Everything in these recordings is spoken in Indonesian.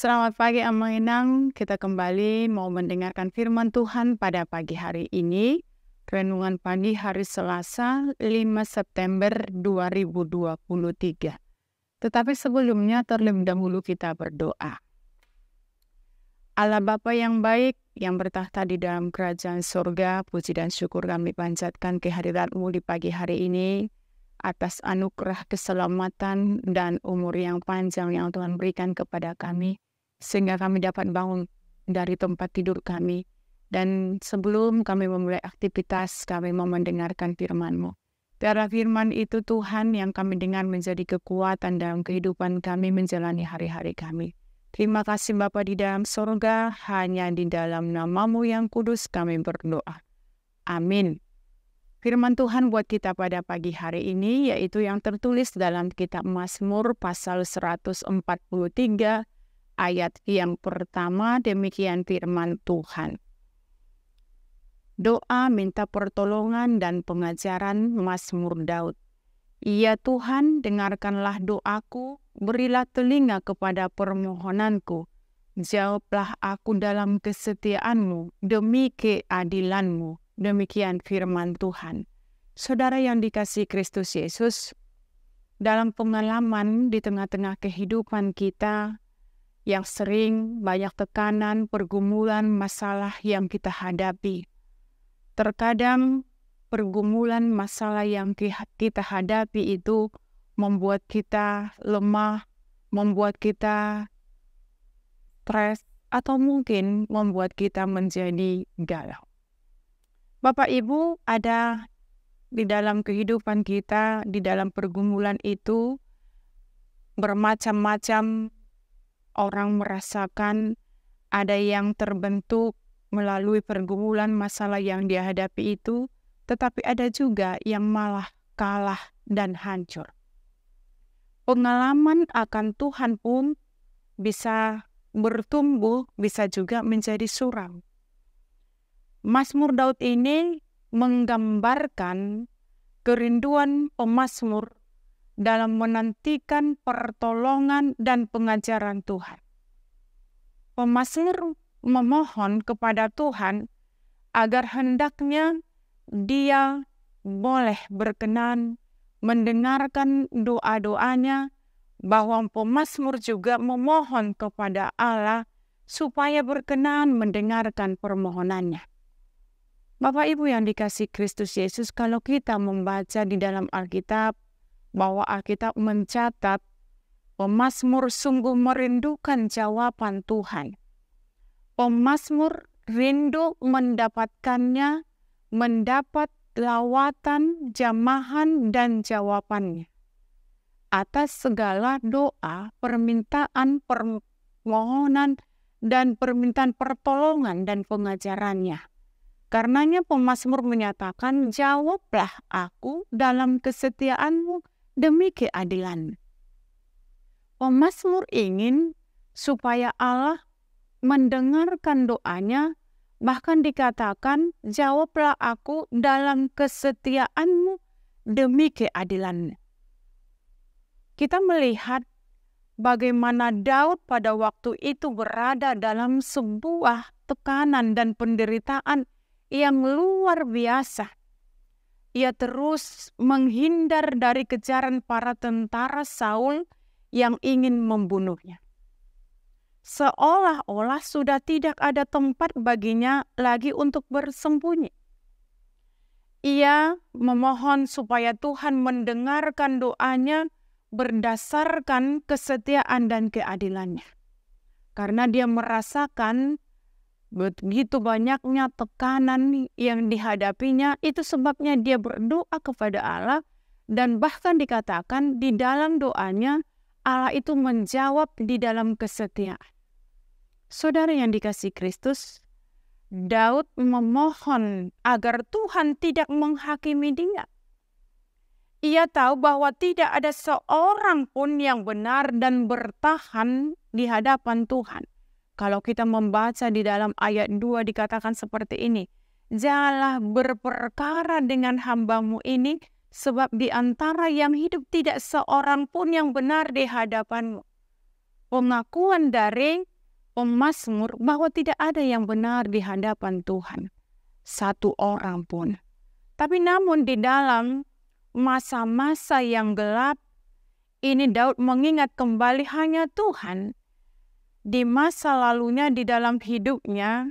Selamat pagi Amainang, kita kembali mau mendengarkan firman Tuhan pada pagi hari ini. Renungan pagi hari Selasa 5 September 2023. Tetapi sebelumnya terlebih dahulu kita berdoa. Allah Bapa yang baik, yang bertahta di dalam kerajaan surga, puji dan syukur kami panjatkan kehadirat-Mu di pagi hari ini, atas anugerah keselamatan dan umur yang panjang yang Tuhan berikan kepada kami, sehingga kami dapat bangun dari tempat tidur kami. Dan sebelum kami memulai aktivitas, kami mau mendengarkan firman-Mu. Biarlah firman itu Tuhan yang kami dengar menjadi kekuatan dalam kehidupan kami menjalani hari-hari kami. Terima kasih Bapa di dalam surga, hanya di dalam nama-Mu yang kudus kami berdoa. Amin. Firman Tuhan buat kita pada pagi hari ini yaitu yang tertulis dalam kitab Mazmur pasal 143 ayat yang pertama, demikian firman Tuhan. Doa minta pertolongan dan pengajaran Mazmur Daud. Ya Tuhan, dengarkanlah doaku, berilah telinga kepada permohonanku. Jawablah aku dalam kesetiaan-Mu demi keadilan-Mu. Demikian firman Tuhan. Saudara yang dikasihi Kristus Yesus, dalam pengalaman di tengah-tengah kehidupan kita yang sering banyak tekanan, pergumulan, masalah yang kita hadapi. Terkadang pergumulan masalah yang kita hadapi itu membuat kita lemah, membuat kita stres, atau mungkin membuat kita menjadi galau. Bapak Ibu, ada di dalam kehidupan kita, di dalam pergumulan itu, bermacam-macam orang merasakan, ada yang terbentuk melalui pergumulan masalah yang dia hadapi itu, tetapi ada juga yang malah kalah dan hancur. Pengalaman akan Tuhan pun bisa bertumbuh, bisa juga menjadi suram. Mazmur Daud ini menggambarkan kerinduan pemazmur dalam menantikan pertolongan dan pengajaran Tuhan. Pemazmur memohon kepada Tuhan agar hendaknya dia boleh berkenan mendengarkan doa-doanya, bahwa pemazmur juga memohon kepada Allah supaya berkenan mendengarkan permohonannya. Bapak Ibu yang dikasihi Kristus Yesus, kalau kita membaca di dalam Alkitab, bahwa Alkitab mencatat pemazmur sungguh merindukan jawaban Tuhan. Pemazmur rindu mendapatkannya, mendapat lawatan, jamahan, dan jawabannya atas segala doa, permintaan, permohonan, dan permintaan pertolongan dan pengajarannya. Karenanya pemazmur menyatakan, jawablah aku dalam kesetiaan-Mu demi keadilan. Pemazmur ingin supaya Allah mendengarkan doanya, bahkan dikatakan, jawablah aku dalam kesetiaan-Mu demi keadilan. Kita melihat bagaimana Daud pada waktu itu berada dalam sebuah tekanan dan penderitaan yang luar biasa. Ia terus menghindar dari kejaran para tentara Saul yang ingin membunuhnya. Seolah-olah sudah tidak ada tempat baginya lagi untuk bersembunyi. Ia memohon supaya Tuhan mendengarkan doanya berdasarkan kesetiaan dan keadilannya. Karena dia merasakan begitu banyaknya tekanan yang dihadapinya, itu sebabnya dia berdoa kepada Allah, dan bahkan dikatakan di dalam doanya Allah itu menjawab di dalam kesetiaan. Saudara yang dikasihi Kristus, Daud memohon agar Tuhan tidak menghakimi dia. Ia tahu bahwa tidak ada seorang pun yang benar dan bertahan di hadapan Tuhan. Kalau kita membaca di dalam ayat 2 dikatakan seperti ini, janganlah berperkara dengan hamba-Mu ini, sebab di antara yang hidup tidak seorang pun yang benar di hadapan-Mu. Pengakuan dari pemazmur bahwa tidak ada yang benar di hadapan Tuhan, satu orang pun. Tapi namun di dalam masa-masa yang gelap ini Daud mengingat kembali hanya Tuhan. Di masa lalunya, di dalam hidupnya,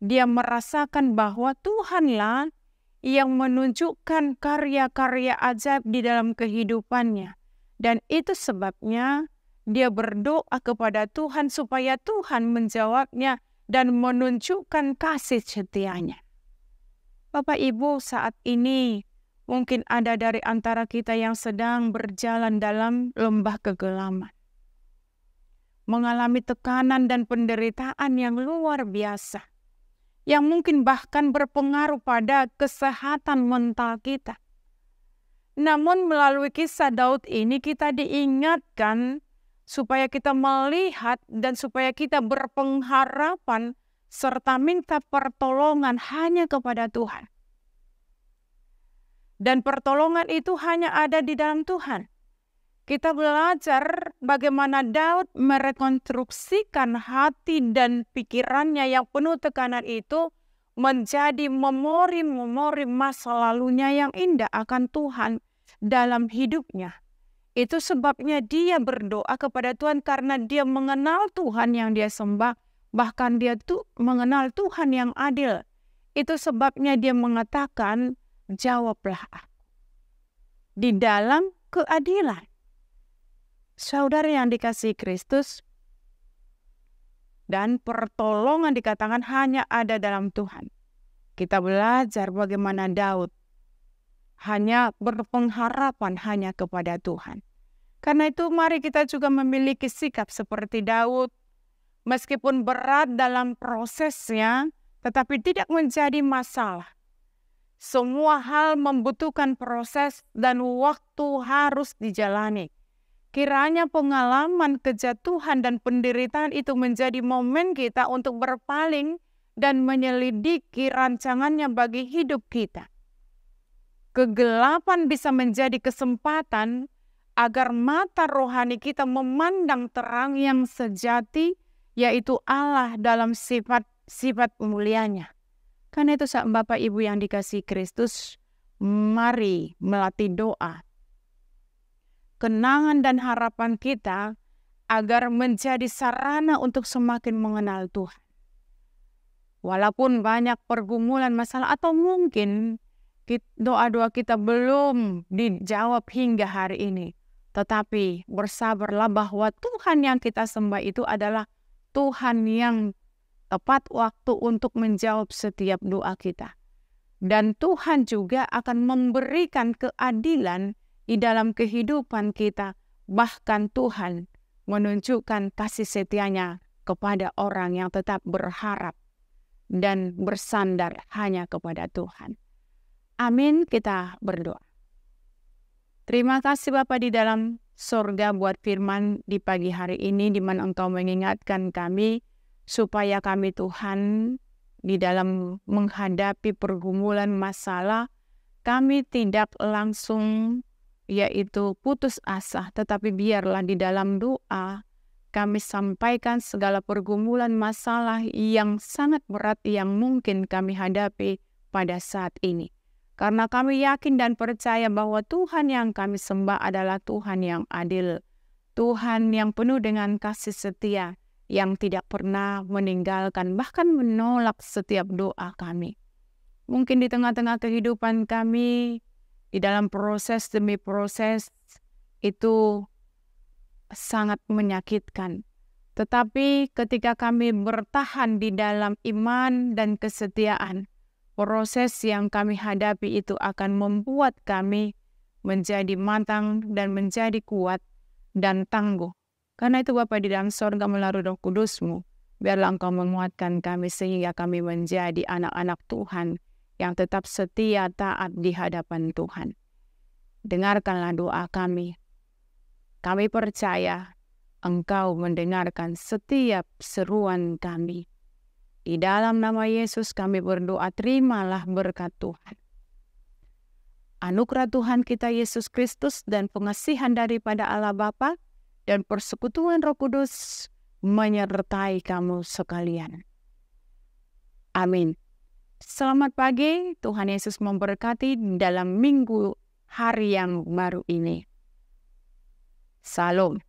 dia merasakan bahwa Tuhanlah yang menunjukkan karya-karya ajaib di dalam kehidupannya. Dan itu sebabnya dia berdoa kepada Tuhan supaya Tuhan menjawabnya dan menunjukkan kasih setianya. Bapak Ibu, saat ini mungkin ada dari antara kita yang sedang berjalan dalam lembah kegelapan, mengalami tekanan dan penderitaan yang luar biasa, yang mungkin bahkan berpengaruh pada kesehatan mental kita. Namun melalui kisah Daud ini kita diingatkan supaya kita melihat dan supaya kita berpengharapan serta minta pertolongan hanya kepada Tuhan. Dan pertolongan itu hanya ada di dalam Tuhan. Kita belajar bagaimana Daud merekonstruksikan hati dan pikirannya yang penuh tekanan itu menjadi memori-memori masa lalunya yang indah akan Tuhan dalam hidupnya. Itu sebabnya dia berdoa kepada Tuhan karena dia mengenal Tuhan yang dia sembah, bahkan dia tuh mengenal Tuhan yang adil. Itu sebabnya dia mengatakan, jawablah aku di dalam keadilan. Saudara yang dikasihi Kristus, dan pertolongan dikatakan hanya ada dalam Tuhan. Kita belajar bagaimana Daud hanya berpengharapan hanya kepada Tuhan. Karena itu mari kita juga memiliki sikap seperti Daud. Meskipun berat dalam prosesnya, tetapi tidak menjadi masalah. Semua hal membutuhkan proses dan waktu harus dijalani. Kiranya pengalaman kejatuhan dan penderitaan itu menjadi momen kita untuk berpaling dan menyelidiki rancangannya bagi hidup kita. Kegelapan bisa menjadi kesempatan agar mata rohani kita memandang terang yang sejati, yaitu Allah dalam sifat mulianya. Karena itu saat Bapak Ibu yang dikasihi Kristus, mari melatih doa, kenangan dan harapan kita agar menjadi sarana untuk semakin mengenal Tuhan. Walaupun banyak pergumulan masalah atau mungkin doa-doa kita belum dijawab hingga hari ini, tetapi bersabarlah bahwa Tuhan yang kita sembah itu adalah Tuhan yang tepat waktu untuk menjawab setiap doa kita. Dan Tuhan juga akan memberikan keadilan di dalam kehidupan kita. Bahkan Tuhan menunjukkan kasih setianya kepada orang yang tetap berharap dan bersandar hanya kepada Tuhan. Amin, kita berdoa. Terima kasih Bapa di dalam sorga buat firman di pagi hari ini, di mana Engkau mengingatkan kami supaya kami Tuhan di dalam menghadapi pergumulan masalah, kami tidak langsung yaitu putus asa, tetapi biarlah di dalam doa kami sampaikan segala pergumulan masalah yang sangat berat yang mungkin kami hadapi pada saat ini. Karena kami yakin dan percaya bahwa Tuhan yang kami sembah adalah Tuhan yang adil, Tuhan yang penuh dengan kasih setia, yang tidak pernah meninggalkan, bahkan menolak setiap doa kami. Mungkin di tengah-tengah kehidupan kami, di dalam proses demi proses, itu sangat menyakitkan. Tetapi ketika kami bertahan di dalam iman dan kesetiaan, proses yang kami hadapi itu akan membuat kami menjadi matang dan menjadi kuat dan tangguh. Karena itu Bapa di dalam sorga melalui Roh Kudus-Mu, biarlah Engkau menguatkan kami sehingga kami menjadi anak-anak Tuhan yang tetap setia taat di hadapan Tuhan. Dengarkanlah doa kami. Kami percaya Engkau mendengarkan setiap seruan kami. Di dalam nama Yesus kami berdoa, terimalah berkat Tuhan. Anugerah Tuhan kita Yesus Kristus dan pengasihan daripada Allah Bapa dan persekutuan Roh Kudus menyertai kamu sekalian. Amin. Selamat pagi, Tuhan Yesus memberkati dalam minggu hari yang baru ini. Salam.